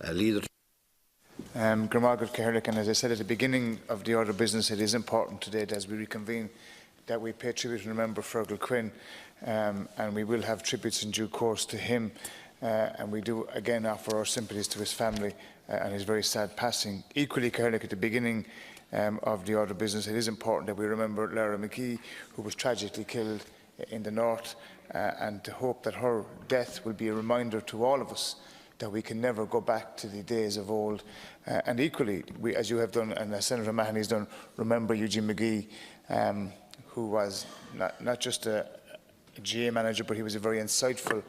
leader. Gramargad Caherlick, and as I said at the beginning of the order of business, it is important today that as we reconvene that we pay tribute and remember Fergal Quinn, and we will have tributes in due course to him, and we do again offer our sympathies to his family and his very sad passing. Equally, Caherlick, at the beginning of the order of business, it is important that we remember Lara McGee, who was tragically killed in the north, and to hope that her death will be a reminder to all of us that we can never go back to the days of old. And equally, we, as you have done, and as Senator Mahoney has done, remember Eugene McGee, who was not just a GA manager, but he was a very insightful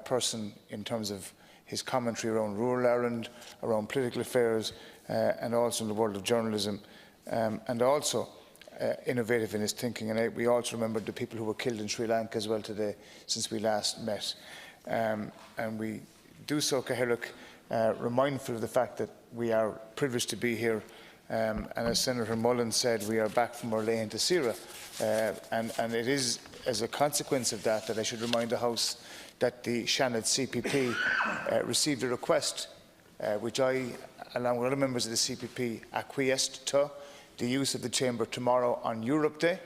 person in terms of his commentary around rural Ireland, around political affairs, and also in the world of journalism, and also innovative in his thinking. And we also remember the people who were killed in Sri Lanka as well today, since we last met. And we do so, Caherlick, mindful of the fact that we are privileged to be here. And as Senator Mullen said, we are back from Orléans to Sira. And it is as a consequence of that that I should remind the House that the Seanad CPP received a request, which I, along with other members of the CPP, acquiesced to, the use of the Chamber tomorrow on Europe Day.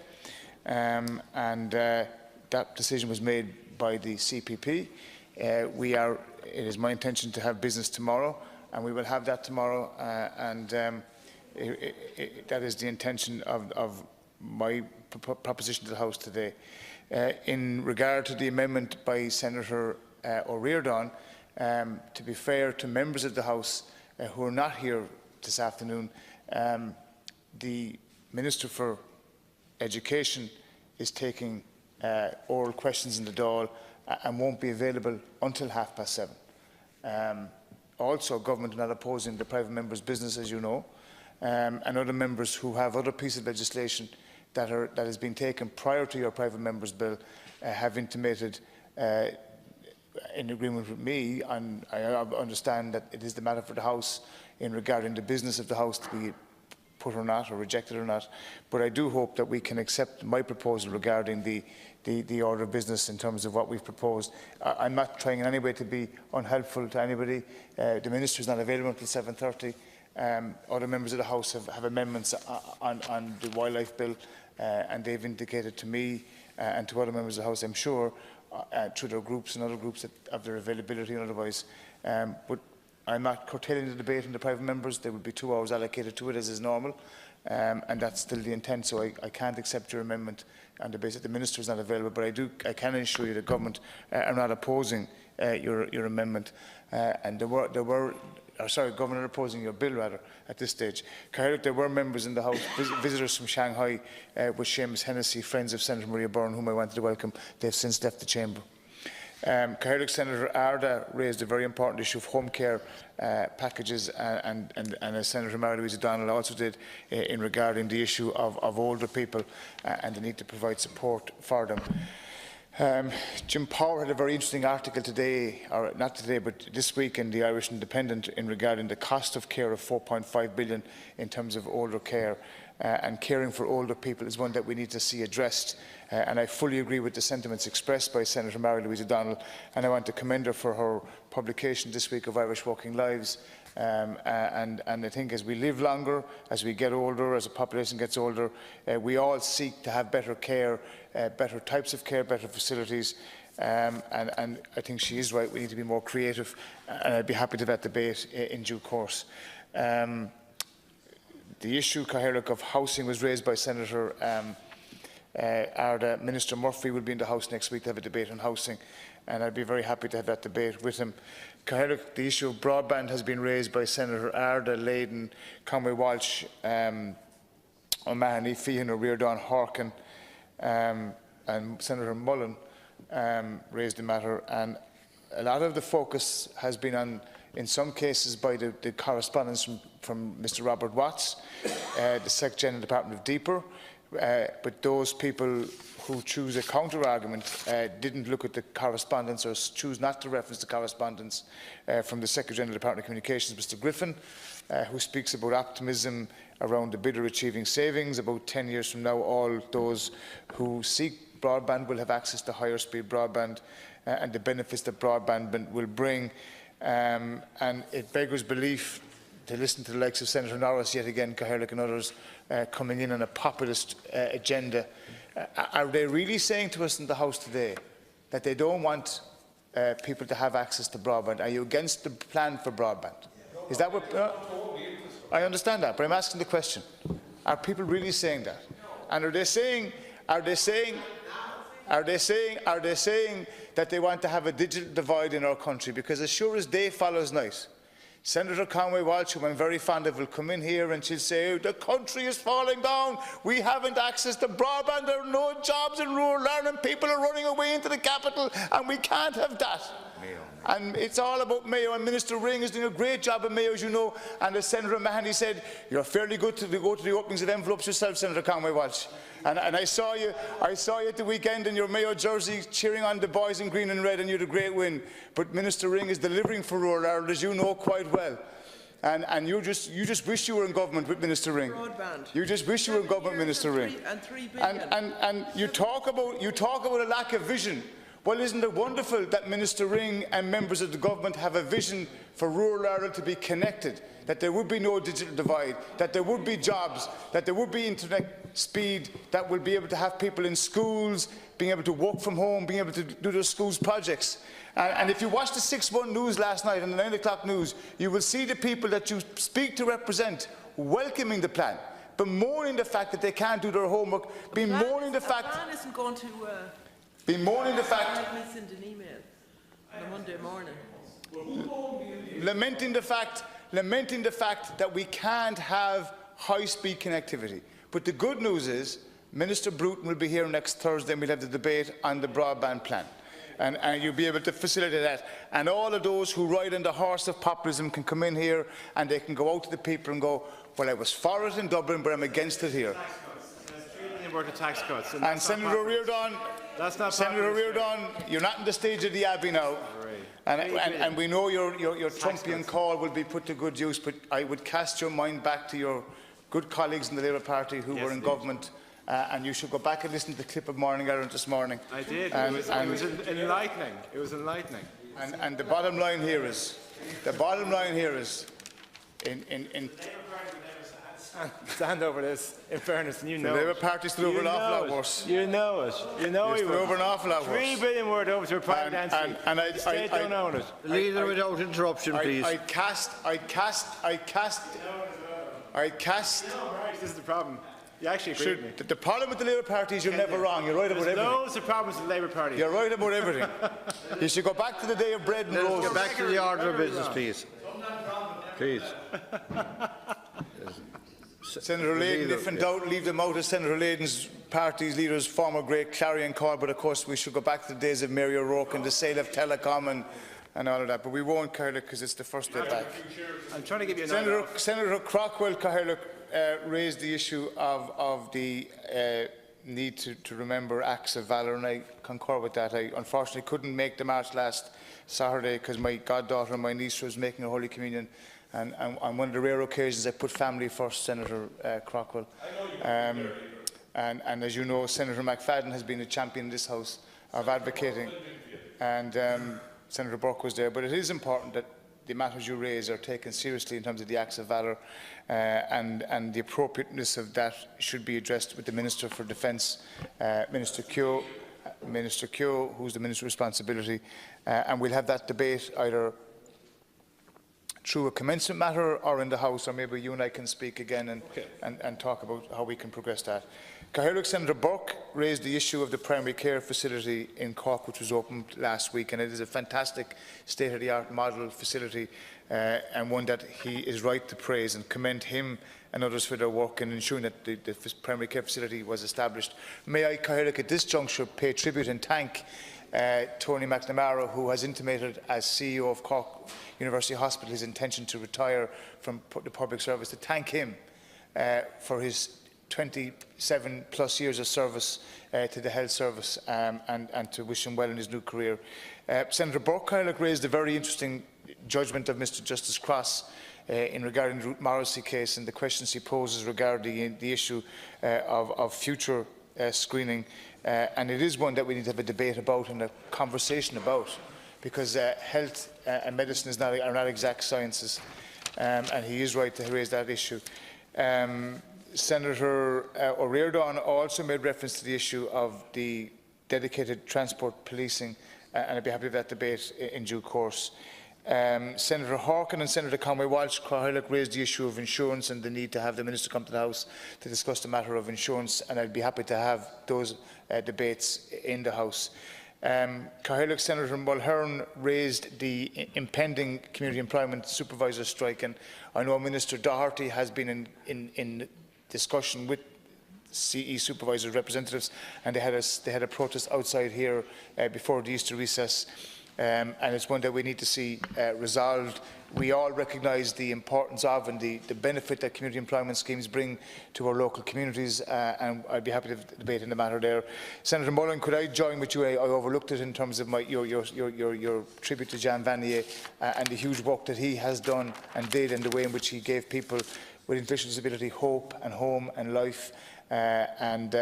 That decision was made by the CPP. It is my intention to have business tomorrow, and we will have that tomorrow, that is the intention of my proposition to the House today. In regard to the amendment by Senator Éireann, to be fair to members of the House who are not here this afternoon, the Minister for Education is taking oral questions in the Dáil and won't be available until 7:30. Also, government are not opposing the private members' business, as you know, and other members who have other pieces of legislation that has been taken prior to your private members' bill have intimated in agreement with me, and I understand that it is the matter for the House in regarding the business of the House to be put or not, or rejected or not. But I do hope that we can accept my proposal regarding the order of business in terms of what we've proposed. I'm not trying in any way to be unhelpful to anybody. The Minister is not available until 7:30. Other members of the House have amendments on the wildlife bill, and they've indicated to me and to other members of the House, I'm sure, through their groups and other groups of their availability and otherwise. But I'm not curtailing the debate in the private members. There will be 2 hours allocated to it, as is normal, and that's still the intent. So I can't accept your amendment on the basis that the Minister is not available, but I can assure you the government are not opposing your amendment, and government are opposing your bill rather at this stage. Caherlick, there were members in the House, visitors from Shanghai with Seamus Hennessy, friends of Senator Maria Byrne, whom I wanted to welcome. They have since left the chamber. Caherlick, Senator Arda raised a very important issue of home care packages, and as Senator Mary-Louise O'Donnell also did in regarding the issue of older people and the need to provide support for them. Jim Power had a very interesting article today, or not today, but this week in the Irish Independent in regarding the cost of care of 4.5 billion in terms of older care. And caring for older people is one that we need to see addressed. And I fully agree with the sentiments expressed by Senator Mary-Louise O'Donnell, and I want to commend her for her publication this week of Irish Working Lives. And I think as we live longer, as we get older, as the population gets older, we all seek to have better care, better types of care, better facilities. And I think she is right. We need to be more creative, and I'd be happy to have that debate in due course. The issue, Caherlick, of housing was raised by Senator Arda. Minister Murphy will be in the House next week to have a debate on housing, and I'd be very happy to have that debate with him. Caherlick, the issue of broadband has been raised by Senator Arda, Leyden, Conway Walsh, O'Mahony, Feehan, O'Riordan, Harkin, and Senator Mullen raised the matter. And a lot of the focus has been on, in some cases, by the correspondence from Mr. Robert Watts, the Secretary General Department of Deeper, but those people who choose a counter-argument didn't look at the correspondence, or choose not to reference the correspondence from the Secretary General Department of Communications, Mr. Griffin, who speaks about optimism around the bidder achieving savings. About 10 years from now, all those who seek broadband will have access to higher speed broadband and the benefits that broadband will bring. and it beggars belief to listen to the likes of Senator Norris yet again, Cathaoirleach and others, coming in on a populist agenda. Are they really saying to us in the House today that they don't want people to have access to broadband? Are you against the plan for broadband? Is that what? I understand that, but I'm asking the question: are people really saying that? And are they saying that they want to have a digital divide in our country? Because as sure as day follows night, Senator Conway Walsh, who I'm very fond of, will come in here and she'll say, the country is falling down, we haven't access to broadband, there are no jobs in rural Ireland, people are running away into the capital, and we can't have that. And it's all about Mayo, and Minister Ring is doing a great job at Mayo, as you know, and as Senator Mahoney said, you're fairly good to go to the openings of envelopes yourself, Senator Conway Walsh. And I saw you at the weekend in your Mayo jersey cheering on the boys in green and red, and you had a great win. But Minister Ring is delivering for rural Ireland, as you know quite well. And you just wish you were in government with Minister Ring. Broadband. You just wish you were in government, Minister Ring. And 3 billion. And you talk about a lack of vision. Well, isn't it wonderful that Minister Ring and members of the government have a vision for rural Ireland to be connected, that there would be no digital divide, that there would be jobs, that there would be internet speed, that will be able to have people in schools, being able to work from home, being able to do their schools projects. And if you watched the 6-1 news last night and the 9 o'clock news, you will see the people that you speak to represent welcoming the plan, bemoaning the fact that they can't do their homework, bemoaning the fact... The plan isn't going to... bemoaning the fact... I sent an email on a Monday morning. Lamenting the fact that we can't have high-speed connectivity. But the good news is Minister Bruton will be here next Thursday and we'll have the debate on the broadband plan. And you'll be able to facilitate that. And all of those who ride on the horse of populism can come in here and they can go out to the people and go, well, I was for it in Dublin, but I'm against it here. Tax cuts. And Senator Éireann, you're not in the stage of the Abbey now. And we know your Trumpian call will be put to good use, but I would cast your mind back to your good colleagues in the Labour Party who were in government, and you should go back and listen to the clip of Morning Ireland this morning. I did. It was enlightening. It was enlightening. And the bottom line here is, stand over this, in fairness, and you know the Labour Party's stood over an awful lot worse. You know it. You know he stood over an awful lot worse. 3 billion worth over to a private entity. And the state don't own it. Leader, without interruption, please. I cast. This is the problem. You actually agree with me. The problem with the Labour Party is you're never wrong. You're right about everything. There's loads of problems with the Labour Party. You're right about everything. You should go back to the day of bread and roses. Get back to the order of business, please. Please. Senator Layden, if in doubt, leave them out as Senator Layden's party's leader's former great clarion call, but of course we should go back to the days of Mary O'Rourke and the sale of Telecom and all of that. But we won't, Cathaoirleach, because it's the first day back. I'm trying to give you Senator Crockwell, Cathaoirleach, raised the issue of the need to remember acts of valour, and I concur with that. I unfortunately couldn't make the march last Saturday because my goddaughter and my niece was making a Holy Communion. And on one of the rare occasions I put family first, Senator Crockwell. And as you know, Senator McFadden has been a champion in this House of advocating, and Senator Burke was there. But it is important that the matters you raise are taken seriously in terms of the acts of valour, and the appropriateness of that should be addressed with the Minister for Defence, Minister Keogh, who's the Minister of Responsibility, and we'll have that debate either through a commencement matter or in the House, or maybe you and I can speak again and talk about how we can progress that. Cathaoirleach, Senator Burke raised the issue of the primary care facility in Cork, which was opened last week, and it is a fantastic state-of-the-art model facility, and one that he is right to praise and commend him and others for their work in ensuring that the primary care facility was established. May I, Cathaoirleach, at this juncture pay tribute and thank Tony McNamara, who has intimated as CEO of Cork University Hospital his intention to retire from the public service, to thank him for his 27+ years of service to the health service, and to wish him well in his new career. Senator Burke, Cathaoirleach, raised a very interesting judgment of Mr Justice Cross in regarding the Ruth Morrissey case and the questions he poses regarding the issue of future screening, and it is one that we need to have a debate about and a conversation about, because health and medicine are not exact sciences, and he is right to raise that issue. Senator Éireann also made reference to the issue of the dedicated transport policing, and I'd be happy with that debate in due course. Senator Harkin and Senator Conway Walsh raised the issue of insurance and the need to have the Minister come to the House to discuss the matter of insurance, and I'd be happy to have those debates in the House. Senator Mulhern raised the impending community employment supervisor strike, and I know Minister Doherty has been in discussion with CE supervisor representatives, and they had a protest outside here before the Easter recess. And it's one that we need to see resolved. We all recognise the importance of and the benefit that community employment schemes bring to our local communities, and I'd be happy to debate in the matter there. Senator Mullen, could I join with you? I overlooked it in terms of your tribute to Jan Vanier and the huge work that he has done and did, and the way in which he gave people with intellectual disability hope and home and life and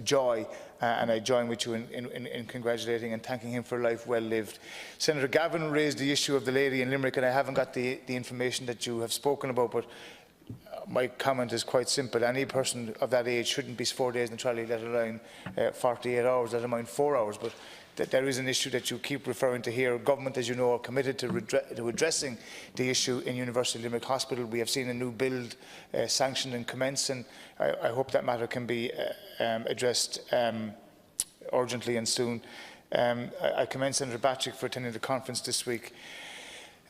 joy. And I join with you in congratulating and thanking him for a life well lived. Senator Gavin raised the issue of the lady in Limerick, and I haven't got the information that you have spoken about, but my comment is quite simple. Any person of that age shouldn't be 4 days in the trolley, let alone 48 hours, let alone 4 hours. But there is an issue that you keep referring to here. Government, as you know, are committed to addressing the issue in University of Limerick Hospital. We have seen a new build sanctioned and commenced, and I hope that matter can be addressed urgently and soon. I commend Senator Batchick for attending the conference this week.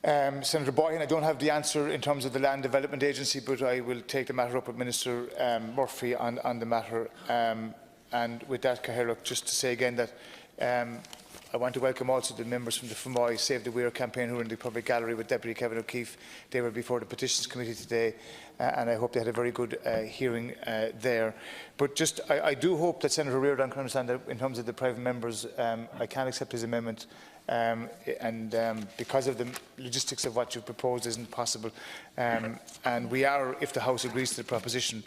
Senator Boyhan, I don't have the answer in terms of the Land Development Agency, but I will take the matter up with Minister Murphy on the matter. And with that, Cathaoirleach, just to say again that I want to welcome also the members from the Fermoy Save the Weir campaign who are in the public gallery with Deputy Kevin O'Keefe. They were before the Petitions Committee today, and I hope they had a very good hearing there. But just, I do hope that Senator Éireann can understand that in terms of the private members, I can't accept his amendment, because of the logistics of what you've proposed isn't possible. And we are, if the House agrees to the proposition,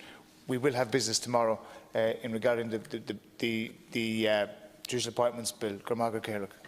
we will have business tomorrow in regarding the Judicial Appointments Bill. Gormaga Cathaoirleach.